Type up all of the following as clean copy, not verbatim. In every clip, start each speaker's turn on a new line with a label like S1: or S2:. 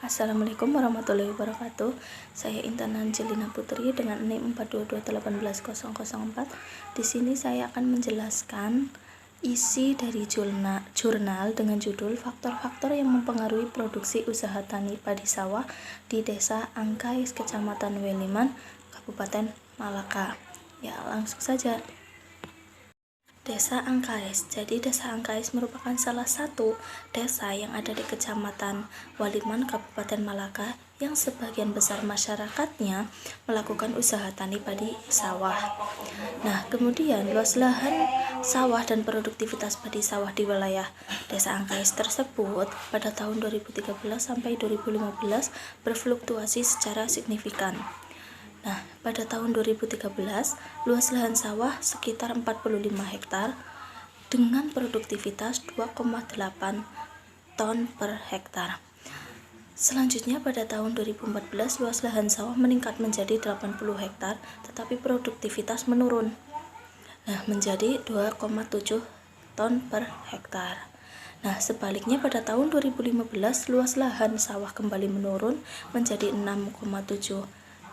S1: Assalamualaikum warahmatullahi wabarakatuh. Saya Intan Angelina Putri dengan NIM 4221804. Di sini saya akan menjelaskan isi dari jurnal dengan judul faktor-faktor yang mempengaruhi produksi usaha tani padi sawah di Desa Angkais, Kecamatan Weliman, Kabupaten Malaka. Ya, langsung saja. Desa Angkais. Jadi Desa Angkais merupakan salah satu desa yang ada di Kecamatan Waliman, Kabupaten Malaka, yang sebagian besar masyarakatnya melakukan usaha tani padi sawah. Nah, kemudian luas lahan sawah dan produktivitas padi sawah di wilayah Desa Angkais tersebut pada tahun 2013 sampai 2015 berfluktuasi secara signifikan. Nah, pada tahun 2013, luas lahan sawah sekitar 45 hektar dengan produktivitas 2,8 ton per hektar. Selanjutnya pada tahun 2014, luas lahan sawah meningkat menjadi 80 hektar, tetapi produktivitas menurun. Nah, menjadi 2,7 ton per hektar. Nah, sebaliknya pada tahun 2015, luas lahan sawah kembali menurun menjadi 6,7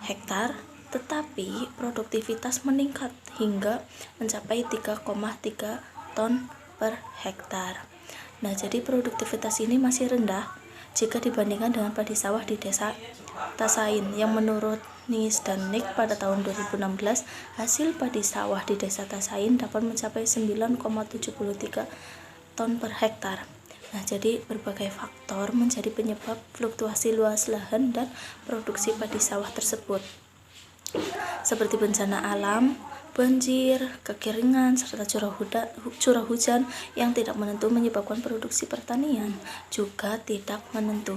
S1: hektar, tetapi produktivitas meningkat hingga mencapai 3,3 ton per hektar. Nah, jadi produktivitas ini masih rendah jika dibandingkan dengan padi sawah di Desa Tasain, yang menurut NIS dan NIK pada tahun 2016, hasil padi sawah di Desa Tasain dapat mencapai 9,73 ton per hektar. Nah, jadi berbagai faktor menjadi penyebab fluktuasi luas lahan dan produksi padi sawah tersebut, seperti bencana alam, banjir, kekeringan, serta curah hujan yang tidak menentu menyebabkan produksi pertanian juga tidak menentu.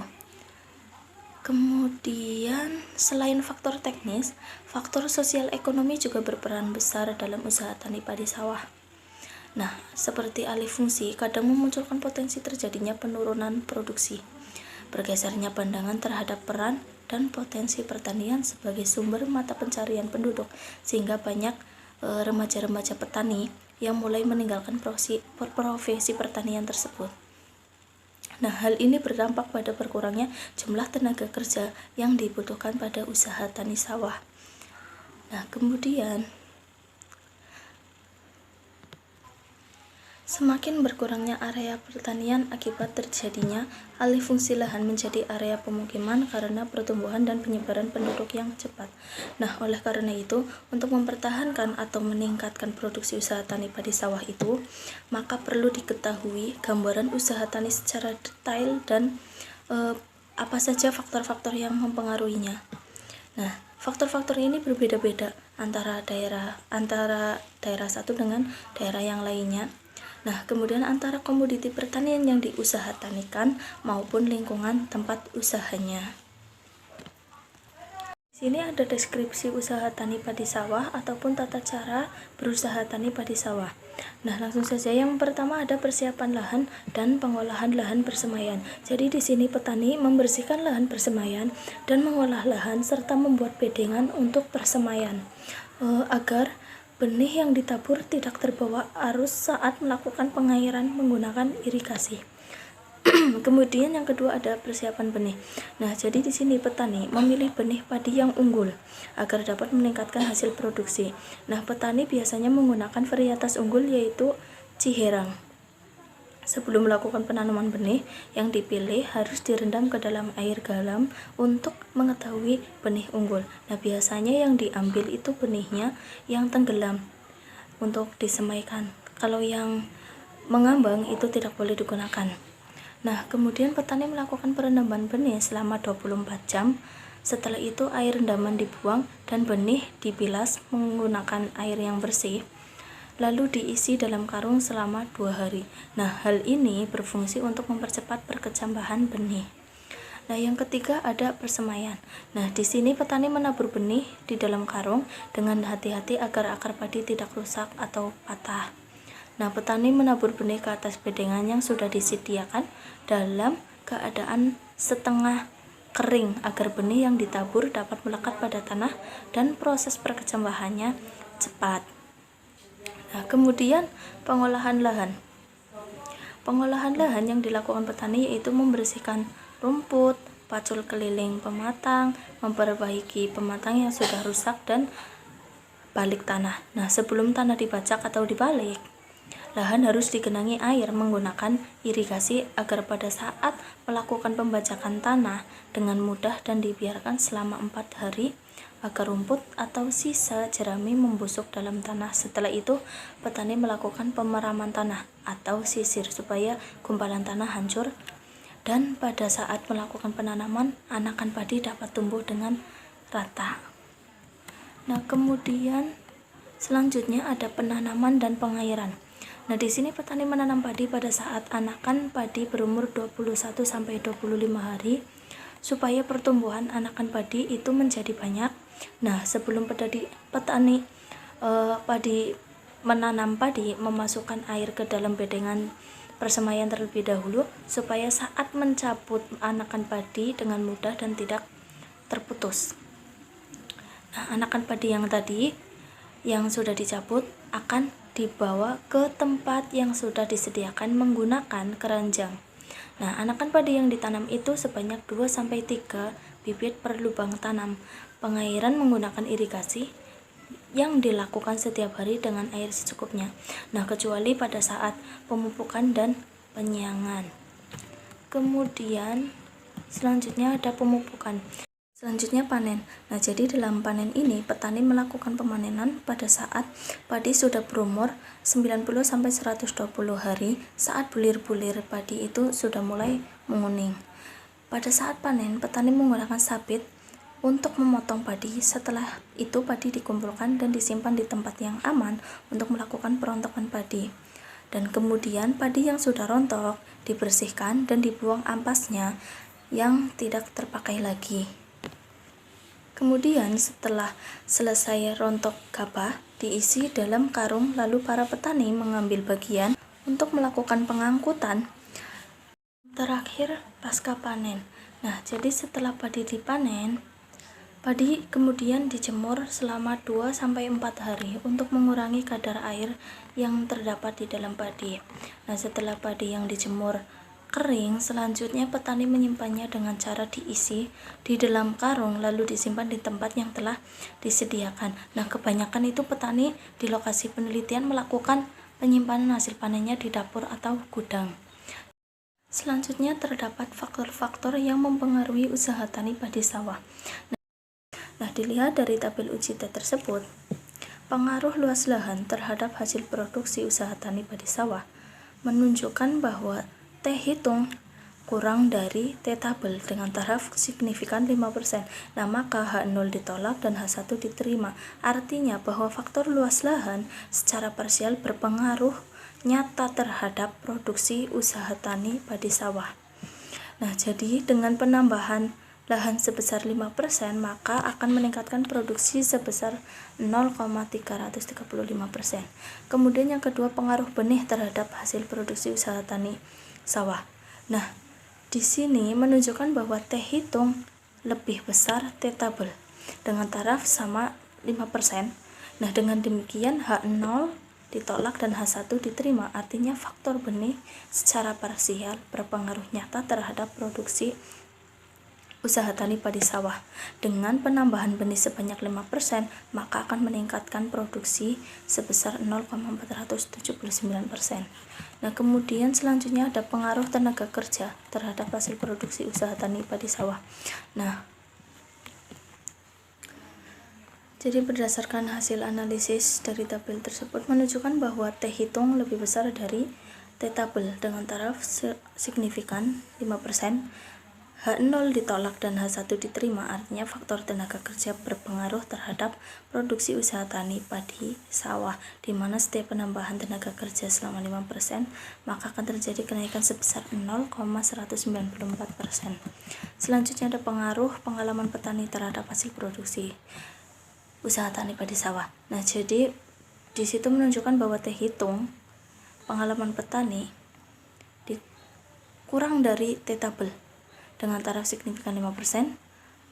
S1: Kemudian, selain faktor teknis, faktor sosial ekonomi juga berperan besar dalam usaha tani padi sawah. Nah, seperti alih fungsi kadang memunculkan potensi terjadinya penurunan produksi, bergesernya pandangan terhadap peran dan potensi pertanian sebagai sumber mata pencarian penduduk, sehingga banyak remaja-remaja petani yang mulai meninggalkan profesi pertanian tersebut. Nah, hal ini berdampak pada berkurangnya jumlah tenaga kerja yang dibutuhkan pada usaha tani sawah. Nah, kemudian semakin berkurangnya area pertanian akibat terjadinya alih fungsi lahan menjadi area pemukiman karena pertumbuhan dan penyebaran penduduk yang cepat. Nah, oleh karena itu, untuk mempertahankan atau meningkatkan produksi usaha tani padi sawah itu, maka perlu diketahui gambaran usaha tani secara detail dan apa saja faktor-faktor yang mempengaruhinya. Nah, faktor-faktor ini berbeda-beda antara daerah satu dengan daerah yang lainnya. Nah, kemudian antara komoditi pertanian yang diusahatanikan maupun lingkungan tempat usahanya. Di sini ada deskripsi usaha tani padi sawah ataupun tata cara berusaha tani padi sawah. Nah, langsung saja, yang pertama ada persiapan lahan dan pengolahan lahan persemaian. Jadi di sini petani membersihkan lahan persemaian dan mengolah lahan serta membuat bedengan untuk persemaian agar benih yang ditabur tidak terbawa arus saat melakukan pengairan menggunakan irigasi. Kemudian yang kedua ada persiapan benih. Nah, jadi di sini petani memilih benih padi yang unggul agar dapat meningkatkan hasil produksi. Nah, petani biasanya menggunakan varietas unggul yaitu Ciherang. Sebelum melakukan penanaman benih, yang dipilih harus direndam ke dalam air garam untuk mengetahui benih unggul. Nah, biasanya yang diambil itu benihnya yang tenggelam untuk disemaikan. Kalau yang mengambang itu tidak boleh digunakan. Nah, kemudian petani melakukan perendaman benih selama 24 jam. Setelah itu air rendaman dibuang dan benih dibilas menggunakan air yang bersih, lalu diisi dalam karung selama 2 hari. Nah, hal ini berfungsi untuk mempercepat perkecambahan benih. Nah, yang ketiga ada persemaian. Nah, di sini petani menabur benih di dalam karung dengan hati-hati agar akar padi tidak rusak atau patah. Nah, petani menabur benih ke atas bedengan yang sudah disediakan dalam keadaan setengah kering agar benih yang ditabur dapat melekat pada tanah dan proses perkecambahannya cepat. Nah, kemudian pengolahan lahan. Pengolahan lahan yang dilakukan petani yaitu membersihkan rumput, pacul keliling pematang, memperbaiki pematang yang sudah rusak, dan balik tanah. Nah, sebelum tanah dibajak atau dibalik, lahan harus digenangi air menggunakan irigasi agar pada saat melakukan pembajakan tanah dengan mudah dan dibiarkan selama 4 hari agar rumput atau sisa jerami membusuk dalam tanah. Setelah itu, petani melakukan pemeraman tanah atau sisir supaya gumpalan tanah hancur, dan pada saat melakukan penanaman, anakan padi dapat tumbuh dengan rata. Nah, kemudian selanjutnya ada penanaman dan pengairan. Nah, di sini petani menanam padi pada saat anakan padi berumur 21 sampai 25 hari supaya pertumbuhan anakan padi itu menjadi banyak. Nah, sebelum petani padi menanam padi, memasukkan air ke dalam bedengan persemaian terlebih dahulu supaya saat mencabut anakan padi dengan mudah dan tidak terputus. Nah, anakan padi yang tadi yang sudah dicabut akan dibawa ke tempat yang sudah disediakan menggunakan keranjang. Nah, anakan padi yang ditanam itu sebanyak 2-3 bibit per lubang tanam. Pengairan menggunakan irigasi yang dilakukan setiap hari dengan air secukupnya. Nah, kecuali pada saat pemupukan dan penyiangan. Kemudian selanjutnya ada pemupukan. Selanjutnya panen. Nah, jadi dalam panen ini petani melakukan pemanenan pada saat padi sudah berumur 90-120 hari, saat bulir-bulir padi itu sudah mulai menguning. Pada saat panen, petani menggunakan sabit untuk memotong padi. Setelah itu padi dikumpulkan dan disimpan di tempat yang aman untuk melakukan perontokan padi. Dan kemudian padi yang sudah rontok dibersihkan dan dibuang ampasnya yang tidak terpakai lagi. Kemudian setelah selesai rontok gabah, diisi dalam karung, lalu para petani mengambil bagian untuk melakukan pengangkutan terakhir pasca panen. Nah, jadi setelah padi dipanen, padi kemudian dijemur selama 2-4 hari untuk mengurangi kadar air yang terdapat di dalam padi. Nah, setelah padi yang dijemur kering, selanjutnya petani menyimpannya dengan cara diisi di dalam karung lalu disimpan di tempat yang telah disediakan. Nah, kebanyakan itu petani di lokasi penelitian melakukan penyimpanan hasil panennya di dapur atau gudang. Selanjutnya terdapat faktor-faktor yang mempengaruhi usaha tani padi sawah. Nah, dilihat dari tabel uji T tersebut, pengaruh luas lahan terhadap hasil produksi usaha tani padi sawah menunjukkan bahwa T hitung kurang dari T tabel dengan taraf signifikan 5%. Nah, maka H0 ditolak dan H1 diterima. Artinya bahwa faktor luas lahan secara parsial berpengaruh nyata terhadap produksi usaha tani padi sawah. Nah, jadi dengan penambahan lahan sebesar 5%, maka akan meningkatkan produksi sebesar 0,335%. Kemudian yang kedua, pengaruh benih terhadap hasil produksi usaha tani sawah. Nah, di sini menunjukkan bahwa T hitung lebih besar T tabel dengan taraf sama 5%. Nah, dengan demikian H0 ditolak dan H1 diterima. Artinya faktor benih secara parsial berpengaruh nyata terhadap produksi usaha tani padi sawah. Dengan penambahan benih sebanyak 5%, maka akan meningkatkan produksi sebesar 0,479%. Nah, kemudian selanjutnya ada pengaruh tenaga kerja terhadap hasil produksi usaha tani padi sawah. Nah, jadi berdasarkan hasil analisis dari tabel tersebut menunjukkan bahwa T hitung lebih besar dari T tabel dengan taraf signifikan 5%. H0 ditolak dan H1 diterima, artinya faktor tenaga kerja berpengaruh terhadap produksi usaha tani padi sawah, di mana setiap penambahan tenaga kerja selama 5%, maka akan terjadi kenaikan sebesar 0,194%. Selanjutnya ada pengaruh pengalaman petani terhadap hasil produksi usaha tani padi sawah. Nah, jadi di situ menunjukkan bahwa T hitung pengalaman petani kurang dari T tabel dengan taraf signifikan 5%,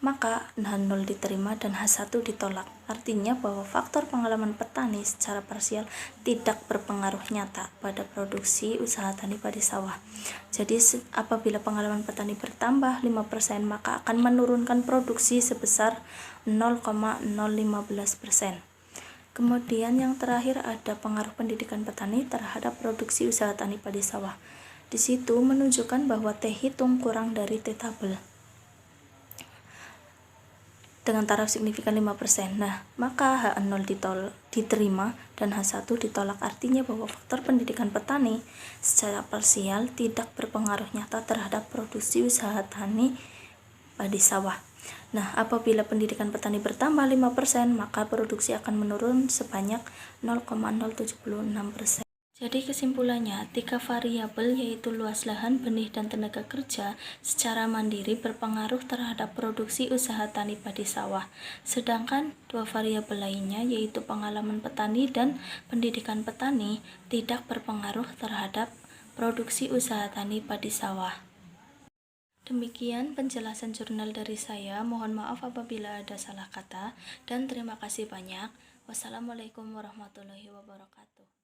S1: maka H0 diterima dan H1 ditolak. Artinya bahwa faktor pengalaman petani secara parsial tidak berpengaruh nyata pada produksi usaha tani padi sawah. Jadi apabila pengalaman petani bertambah 5%, maka akan menurunkan produksi sebesar 0,015%. Kemudian yang terakhir ada pengaruh pendidikan petani terhadap produksi usaha tani padi sawah. Di situ menunjukkan bahwa T hitung kurang dari T tabel dengan taraf signifikan 5%. Nah, maka H0 diterima dan H1 ditolak. Artinya bahwa faktor pendidikan petani secara parsial tidak berpengaruh nyata terhadap produksi usaha tani padi sawah. Nah, apabila pendidikan petani bertambah 5%, maka produksi akan menurun sebanyak 0,076%. Jadi kesimpulannya, 3 variabel yaitu luas lahan, benih, dan tenaga kerja secara mandiri berpengaruh terhadap produksi usaha tani padi sawah. Sedangkan 2 variabel lainnya yaitu pengalaman petani dan pendidikan petani tidak berpengaruh terhadap produksi usaha tani padi sawah. Demikian penjelasan jurnal dari saya. Mohon maaf apabila ada salah kata dan terima kasih banyak. Wassalamualaikum warahmatullahi wabarakatuh.